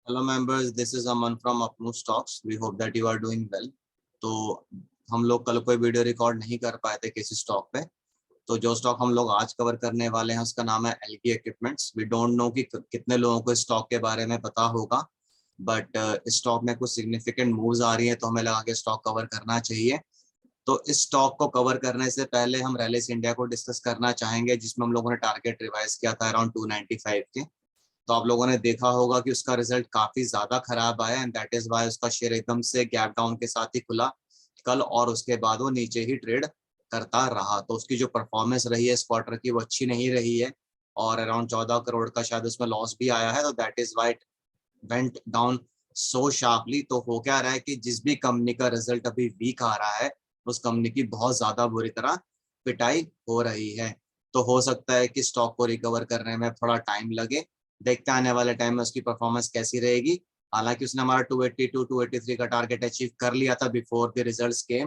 Hello members, this is Aman from Apnu Stocks. We hope that you are doing well. तो हम लोग कल कोई वीडियो रिकॉर्ड नहीं कर पाए थे किसी स्टॉक पे, तो जो स्टॉक हम लोग आज कवर करने वाले हैं उसका नाम है Elgi equipments. We don't know कि कितने लोगों को स्टॉक के बारे में पता होगा, बट स्टॉक में कुछ सिग्निफिकेंट मूव्स आ रही हैं तो हमें लगा कि स्टॉक कवर करना चाहिए। तो इस स्टॉक को कवर करने से पहले हम रैलिस इंडिया को डिस्कस करना चाहेंगे, जिसमें हम लोगों ने टारगेट रिवाइज किया था अराउंड 295 के। तो आप लोगों ने देखा होगा कि उसका रिजल्ट काफी ज्यादा खराब आया एंड दैट इज वाई उसका शेयर एकदम से गैप डाउन के साथ ही खुला कल, और उसके बाद वो नीचे ही ट्रेड करता रहा। तो उसकी जो परफॉर्मेंस रही है इस क्वार्टर की वो अच्छी नहीं रही है, और अराउंड 14 करोड़ का शायद उसमें लॉस भी आया है। तो that is why it went down so sharply. तो हो क्या रहा है कि जिस भी कंपनी का रिजल्ट अभी वीक आ रहा है उस कंपनी की बहुत ज्यादा बुरी तरह पिटाई हो रही है। तो हो सकता है कि स्टॉक को रिकवर करने में थोड़ा टाइम लगे। देखते हैं आने वाले टाइम में उसकी परफॉर्मेंस कैसी रहेगी। हालांकि उसने हमारा 282 283 का टारगेट अचीव कर लिया था बिफोर द रिजल्ट्स के,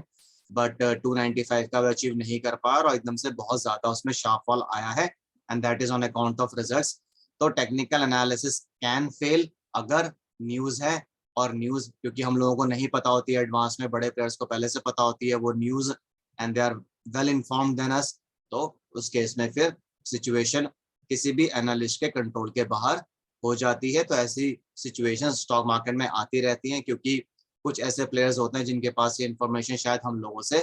बट 295 का भी अचीव नहीं कर पाया और एकदम से बहुत ज्यादा उसमें शार्प फॉल आया है and that is on account of results. तो टेक्निकल एनालिसिस कैन फेल अगर न्यूज है, और न्यूज क्योंकि हम लोगों को नहीं पता होती है एडवांस में, बड़े प्लेयर्स को पहले से पता होती है वो news and they are well informed than us. तो उस केस में फिर सिचुएशन किसी भी एनालिस्ट के कंट्रोल के बाहर हो जाती है। तो ऐसी सिचुएशन स्टॉक मार्केट में आती रहती हैं क्योंकि कुछ ऐसे प्लेयर्स होते हैं जिनके पास ये इन्फॉर्मेशन शायद हम लोगों से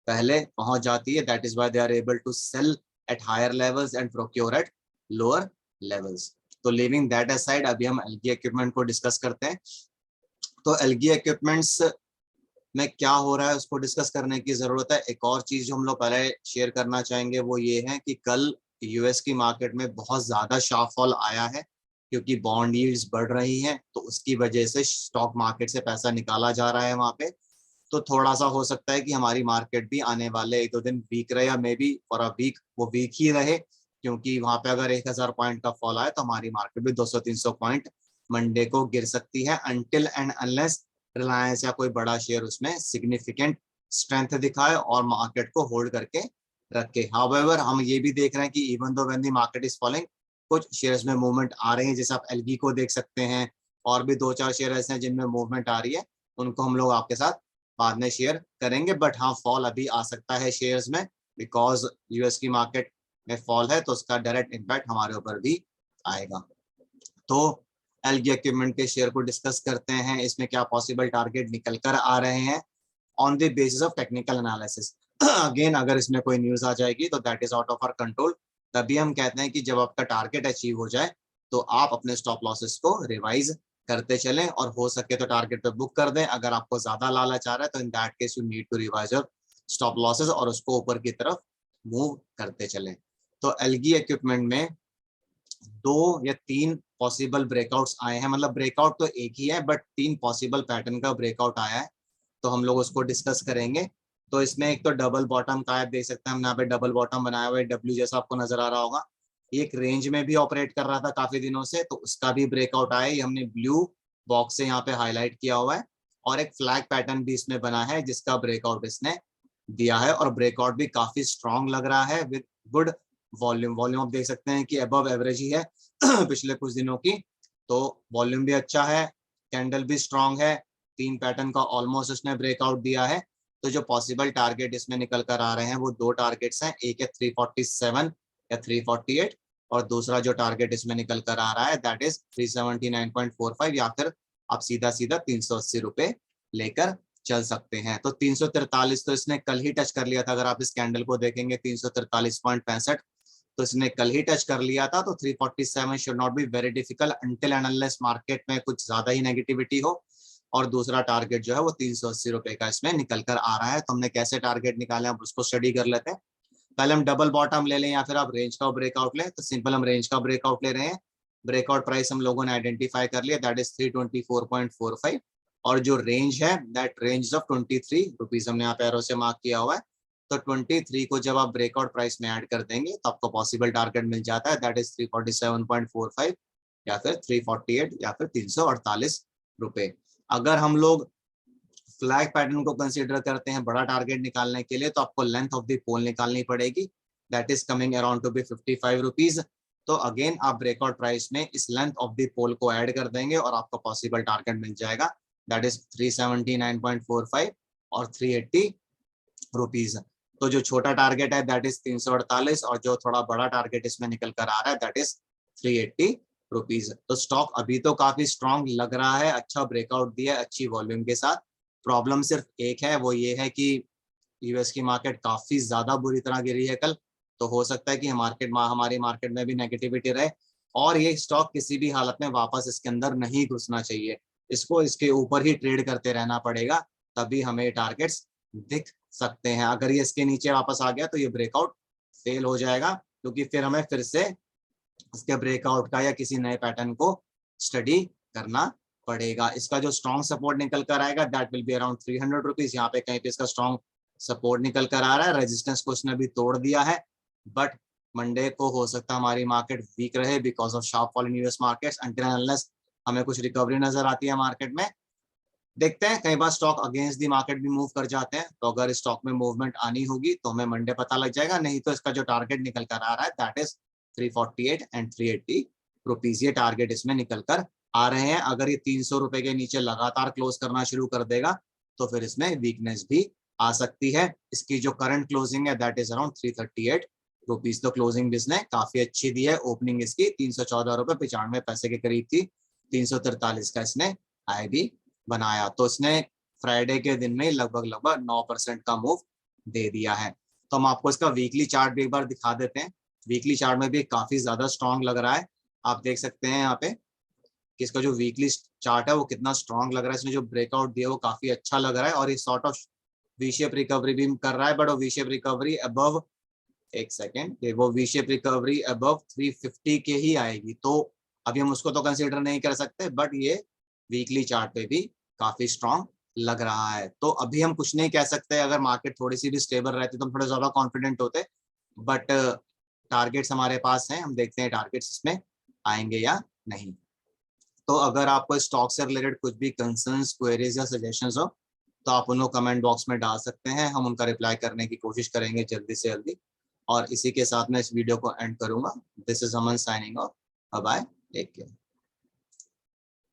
पहले पहुंच जाती है। That is why they are able to sell at higher levels and procure at lower levels. तो लिविंग दैट असाइड, अभी हम एलगी इक्विपमेंट को डिस्कस करते हैं। तो एलगी इक्विपमेंट्स में क्या हो रहा है उसको डिस्कस करने की जरूरत है। एक और चीज जो हम लोग पहले शेयर करना चाहेंगे वो ये है कि कल यूएस की मार्केट में बहुत ज्यादा शार्प फॉल आया है क्योंकि बॉन्ड यील्ड्स बढ़ रही हैं, तो उसकी वजह से स्टॉक मार्केट से पैसा निकाला जा रहा है वहां पे। तो थोड़ा सा हो सकता है कि हमारी मार्केट भी आने वाले एक दो दिन वीक रहे, या maybe for a week वो वीक ही रहे, क्योंकि वहां पे अगर 1000 पॉइंट का फॉल आए तो हमारी मार्केट भी 200-300 पॉइंट मंडे को गिर सकती है, अनटिल एंड अनलेस रिलायंस या कोई बड़ा शेयर उसमें सिग्निफिकेंट स्ट्रेंथ दिखाए और मार्केट को होल्ड करके रखे। हाउएवर हम ये भी देख रहे हैं कि even though when the market is falling, कुछ शेयर्स में मूवमेंट आ रहे हैं, जैसे आप एलगी को देख सकते हैं, और भी दो चार शेयर ऐसे हैं जिनमें मूवमेंट आ रही है, उनको हम लोग आपके साथ बाद में शेयर करेंगे। बट हाँ, फॉल अभी आ सकता है शेयर्स में, बिकॉज यूएस की मार्केट में फॉल है तो उसका डायरेक्ट इम्पैक्ट हमारे ऊपर भी आएगा। तो एलगी इक्विपमेंट के शेयर को डिस्कस करते हैं, इसमें क्या पॉसिबल टारगेट निकल कर आ रहे हैं on the basis of technical analysis. Again अगर इसमें कोई न्यूज आ जाएगी तो that is out of our control. तभी हम कहते हैं कि जब आपका टारगेट अचीव हो जाए तो आप अपने स्टॉप लॉसेस को रिवाइज करते चलें, और हो सके तो टारगेट पे बुक कर दें। अगर आपको ज्यादा लालच आ रहा है तो in that case you need to revise your stop losses और उसको ऊपर की तरफ मूव करते चलें। तो एलगी इक्विपमेंट में दो या तीन पॉसिबल ब्रेकआउट्स आए हैं, मतलब ब्रेकआउट तो एक ही है बट तीन पॉसिबल पैटर्न का ब्रेकआउट आया है, तो हम लोग उसको डिस्कस करेंगे। तो इसमें एक तो डबल बॉटम का आप देख सकते हैं, हम यहाँ पे डबल बॉटम बनाया हुआ है, डब्ल्यू जैसा आपको नजर आ रहा होगा। एक रेंज में भी ऑपरेट कर रहा था काफी दिनों से, तो उसका भी ब्रेकआउट आया, ये हमने ब्लू बॉक्स से यहाँ पे हाईलाइट किया हुआ है। और एक फ्लैग पैटर्न भी इसमें बना है जिसका ब्रेकआउट इसने दिया है, और ब्रेकआउट भी काफी स्ट्रॉन्ग लग रहा है विद गुड वॉल्यूम। वॉल्यूम आप देख सकते हैं कि अबव एवरेज ही है पिछले कुछ दिनों की, तो वॉल्यूम भी अच्छा है, कैंडल भी स्ट्रॉन्ग है, तीन पैटर्न का ऑलमोस्ट उसने ब्रेकआउट दिया है। तो जो पॉसिबल टारगेट इसमें निकल कर आ रहे हैं वो दो टारगेट्स हैं, एक है 347 या 348, और दूसरा जो टारगेट इसमें निकल कर आ रहा है दैट इज 379.45, या फिर आप सीधा सीधा 380 रुपए लेकर चल सकते हैं। तो 343 तो इसने कल ही टच कर लिया था, अगर आप इस कैंडल को देखेंगे 343.65, तो इसने कल ही टच कर लिया था। तो 347 should not be very difficult until and unless market में कुछ ज्यादा ही नेगेटिविटी हो। और दूसरा टारगेट जो है वो 380 रुपए का इसमें निकल कर आ रहा है। तो हमने कैसे टारगेट निकाले हम उसको स्टडी कर लेते हैं। पहले हम डबल बॉटम ले लें या फिर आप रेंज का ब्रेकआउट लें, तो सिंपल हम रेंज का ब्रेकआउट ले रहे हैं। ब्रेकआउट प्राइस हम लोगों ने आइडेंटिफाई कर लिया, दैट इज 324.45, और जो रेंज है दैट रेंज ऑफ 23 रुपीज हमने यहाँ पे एरो से मार्क किया हुआ है। तो 23 को जब आप ब्रेकआउट प्राइस में ऐड कर देंगे तो आपको पॉसिबल टारगेट मिल जाता है, दैट इज 347.45 या फिर 348 या फिर 348 रुपए। अगर हम लोग फ्लैग पैटर्न को कंसीडर करते हैं बड़ा टारगेट निकालने के लिए, तो आपको लेंथ ऑफ द पोल निकालनी पड़ेगी, that is coming around to be 55 rupees. तो अगेन आप ब्रेकआउट प्राइस में इस लेंथ ऑफ द पोल को ऐड कर देंगे और आपको पॉसिबल टारगेट मिल जाएगा, दैट इज 379.45 और 380 रुपीज। तो जो छोटा टारगेट है दैट इज 348 और जो थोड़ा बड़ा टारगेट इसमें निकल कर आ रहा है दैट इज 380 रुपीज। तो स्टॉक अभी तो काफी स्ट्रांग लग रहा है, अच्छा ब्रेकआउट दिया है अच्छी वॉल्यूम के साथ। प्रॉब्लम सिर्फ एक है, वो ये है कि यूएस की मार्केट काफी ज्यादा बुरी तरह गिरी है कल, तो हो सकता है कि हमारी मार्केट में भी नेगेटिविटी रहे और ये स्टॉक किसी भी हालत में वापस इसके अंदर नहीं घुसना चाहिए, इसको इसके ऊपर ही ट्रेड करते रहना पड़ेगा, तभी हमें टारगेट्स दिख सकते हैं। अगर ये इसके नीचे वापस आ गया तो ये ब्रेकआउट फेल हो जाएगा, क्योंकि फिर हमें फिर से इसके ब्रेकआउट का या किसी नए पैटर्न को स्टडी करना पड़ेगा। इसका जो स्ट्रॉन्ग सपोर्ट निकल कर आएगा that will be around 300 rupees. यहाँ पे कहीं पे इसका स्ट्रॉन्ग सपोर्ट निकल कर आ रहा है, रेजिस्टेंस को इसने भी तोड़ दिया है, बट मंडे को हो सकता है हमारी मार्केट वीक रहे because of sharp fall in US markets, until unless हमें कुछ रिकवरी नजर आती है मार्केट में। देखते हैं, कई बार स्टॉक अगेंस्ट दी मार्केट भी मूव कर जाते हैं, तो अगर स्टॉक में मूवमेंट आनी होगी तो हमें मंडे पता लग जाएगा, नहीं तो इसका जो टारगेट निकल कर आ रहा है दैट इज 348 एंड 380 रुपीज। ये टारगेट इसमें निकल कर आ रहे हैं। अगर ये 300 रुपए के नीचे लगातार क्लोज करना शुरू कर देगा तो फिर इसमें वीकनेस भी आ सकती है। इसकी जो करंट क्लोजिंग है दैट इज अराउंड 338 रुपीज। तो क्लोजिंग भी इसने काफी अच्छी दी है। ओपनिंग इसकी 314 रुपए 95 पैसे के करीब थी, 343 का इसने हाई भी बनाया, तो इसने फ्राइडे के दिन में लगभग 9% का मूव दे दिया है। तो हम आपको इसका वीकली चार्ट भी एक बार दिखा देते हैं। वीकली चार्ट में भी काफी ज्यादा स्ट्रांग लग रहा है, आप देख सकते हैं यहाँ पे कि इसका जो वीकली चार्ट है वो कितना स्ट्रांग लग रहा है। इसने जो ब्रेकआउट दिया वो काफी अच्छा लग रहा है और ये sort of V shape recovery भी कर रहा है, बट वो वी शेप रिकवरी अबव, एक सेकेंड, वो वी शेप रिकवरी अबव 350 के ही आएगी, तो अभी हम उसको तो कंसिडर नहीं कर सकते, बट ये वीकली चार्ट पे भी काफी स्ट्रांग लग रहा है। तो अभी हम कुछ नहीं कह सकते, अगर मार्केट थोड़ी सी भी स्टेबल रहती तो हम थोड़े ज्यादा कॉन्फिडेंट होते, बट टारगेट्स हमारे पास हैं, हम देखते हैं टारगेट्स इसमें आएंगे या नहीं। तो अगर आपको स्टॉक से रिलेटेड कुछ भी कंसर्न्स, क्वेरीज या सजेशंस हो तो आप उनको कमेंट बॉक्स में डाल सकते हैं, हम उनका रिप्लाई करने की कोशिश करेंगे जल्दी से जल्दी। और इसी के साथ मैं इस वीडियो को एंड करूंगा। This is Aman signing off, bye bye, take care.